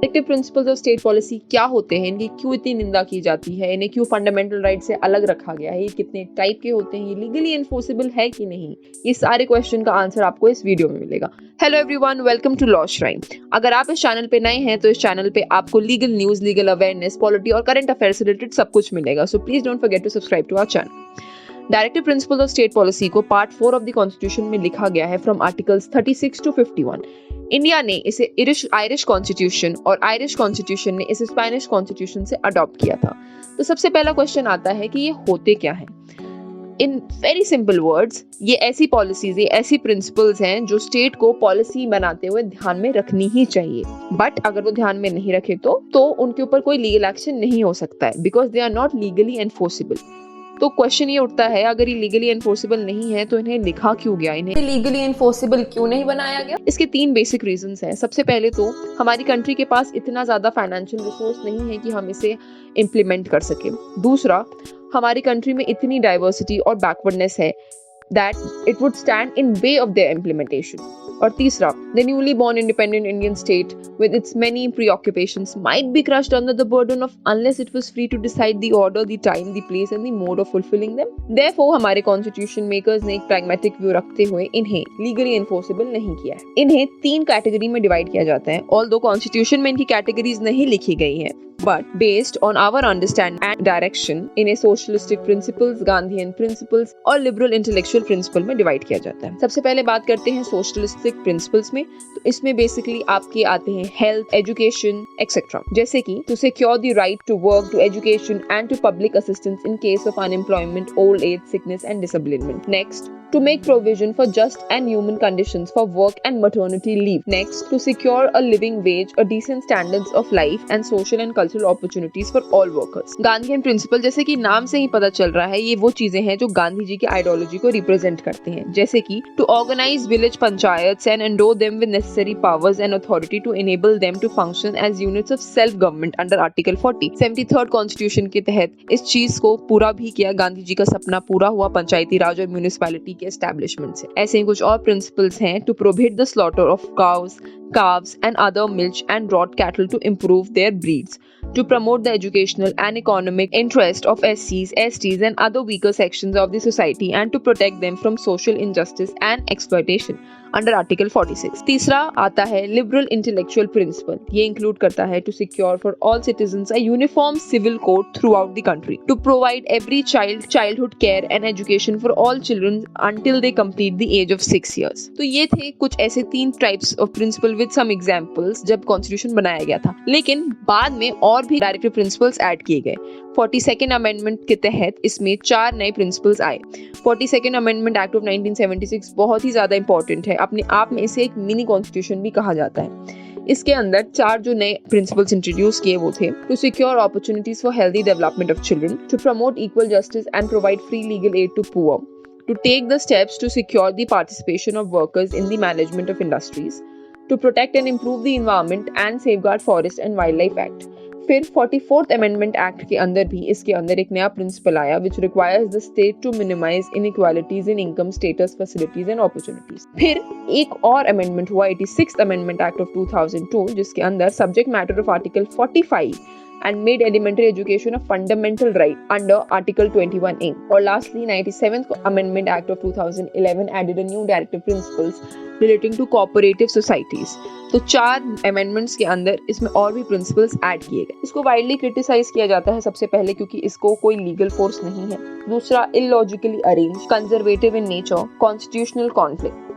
Directive principles of state policy क्या होते हैं, इनकी क्यों इतनी निंदा की जाती है, इन्हें क्यों फंडामेंटल राइट से अलग रखा गया है, ये कितने टाइप के होते हैं, ये लीगली एनफोर्सेबल है कि नहीं, ये सारे क्वेश्चन का आंसर आपको इस वीडियो में मिलेगा। Hello everyone, welcome to law shrine. अगर आप इस चैनल पे नए हैं तो इस चैनल पे आपको legal news, legal awareness, polity और करंट अफेयर से रिलेटेड सब कुछ मिलेगा, so please don't forget to subscribe to our channel. Directive principles of state policy को पार्ट 4 ऑफ द कॉन्स्टिट्यूशन में लिखा गया है फ्रॉम आर्टिकल्स 36 टू 51। इंडिया ने इसे आयरिश कॉन्स्टिट्यूशन और आयरिश कॉन्स्टिट्यूशन ने इसे स्पेनिश कॉन्स्टिट्यूशन से अडॉप्ट किया था। तो सबसे पहला क्वेश्चन आता है कि ये होते क्या हैं। इन वेरी सिंपल वर्ड्स, ये ऐसी पॉलिसीज, ये ऐसी प्रिंसिपल्स हैं जो स्टेट को पॉलिसी बनाते हुए ध्यान में रखनी ही चाहिए, बट अगर वो ध्यान में नहीं रखे तो उनके ऊपर कोई लीगल एक्शन नहीं हो सकता है, because they are not legally enforceable. तो क्वेश्चन ये उठता है, अगर ये लीगली एनफोर्सेबल नहीं है तो इन्हें लिखा क्यों गया, इन्हें लीगली एनफोर्सेबल क्यों नहीं बनाया गया? इसके 3 बेसिक रीजंस हैं। सबसे पहले तो हमारी कंट्री के पास इतना ज्यादा फाइनेंशियल रिसोर्स नहीं है कि हम इसे इम्प्लीमेंट कर सके। दूसरा, हमारी कंट्री में इतनी डाइवर्सिटी और बैकवर्डनेस है that it would stand in way of their implementation. और तीसरा, the newly born independent Indian state with its many preoccupations might be crushed under the burden of unless it was free to decide the order, the time, the place and the mode of fulfilling them. Therefore, हमारे constitution makers ने एक pragmatic view रखते हुए इन्हें legally enforceable नहीं किया है। इन्हें 3 कैटेगरी में डिवाइड किया जाता है। Although constitution में इनकी कैटेगरीज नहीं लिखी गई है, but based on our understanding and direction, इन्हें socialistic principles, Gandhian principles और liberal intellectual principle में डिवाइड किया जाता है। सबसे पहले बात करते हैं socialistic प्रिंसिपल्स में। तो इसमें बेसिकली आपके आते हैं हेल्थ, एजुकेशन एक्सेट्रा, जैसे कि to secure the right to work, to education and to public assistance in case of unemployment, old age, sickness and disablement. Next, to make provision for just and human conditions for work and maternity leave. Next, to secure a living wage, a decent standards of life and social and cultural opportunities for all workers. Gandhian principle, जैसे कि नाम से ही पता चल रहा है, ये वो चीजें हैं जो गांधी जी की आइडियोलॉजी को रिप्रेजेंट करते हैं, जैसे कि to organize village panchayats and endow them with necessary powers and authority to enable them to function as units of self government under Article 40. 73rd Constitution के तहत इस चीज को पूरा भी किया। गांधी जी का सपना पूरा हुआ पंचायती राज और म्यूनिसिपैलिटी के एस्टैब्लिशमेंट से। ऐसे ही कुछ और प्रिंसिपल्स हैं। To prohibit the slaughter of cows, calves and other milch and brought cattle to improve their breeds, to promote the educational and economic interest of SCs, STs and other weaker sections of the society and to protect them from social injustice and exploitation under Article 46. तीसरा आता है liberal intellectual principle. ये include करता है to secure for all citizens a uniform civil code throughout the country, to provide every childhood care and education for all children until they complete the age of 6 years. तो ये थे कुछ ऐसे 3 types of principle with some examples जब constitution बनाया गया था। लेकिन बाद में और भी डायरेक्टिव प्रिंसिपल्स ऐड किए गए। 42nd अमेंडमेंट के तहत इसमें 4 नए प्रिंसिपल्स आए। 42nd अमेंडमेंट एक्ट ऑफ 1976 बहुत ही ज्यादा इंपॉर्टेंट है, अपने आप में इसे एक मिनी कॉन्स्टिट्यूशन भी कहा जाता है। इसके अंदर 4 जो नए प्रिंसिपल्स इंट्रोड्यूस किए वो थे to secure opportunities for healthy development of children, to promote equal justice and provide free legal aid to poor, to take the steps to secure the participation of workers in the management of industries, to protect and improve the environment and safeguard forest and wildlife act. फिर 44th Amendment Act के अंदर भी इसके अंदर एक नया principal आया which requires the state to minimize inequalities in income, status, facilities and opportunities. फिर एक और अमेंडमेंट हुआ 86th Amendment Act of 2002 जिसके अंदर subject matter of Article 45 and made elementary education a fundamental right under Article 21A. और lastly 97th Amendment Act of 2011 added a new directive principles relating to cooperative societies. तो 4 amendments के अंदर इसमें और भी principles add किए गए। इसको widely criticize किया जाता है सबसे पहले क्योंकि इसको कोई legal force नहीं है। दूसरा, illogically arranged, conservative in nature, constitutional conflict।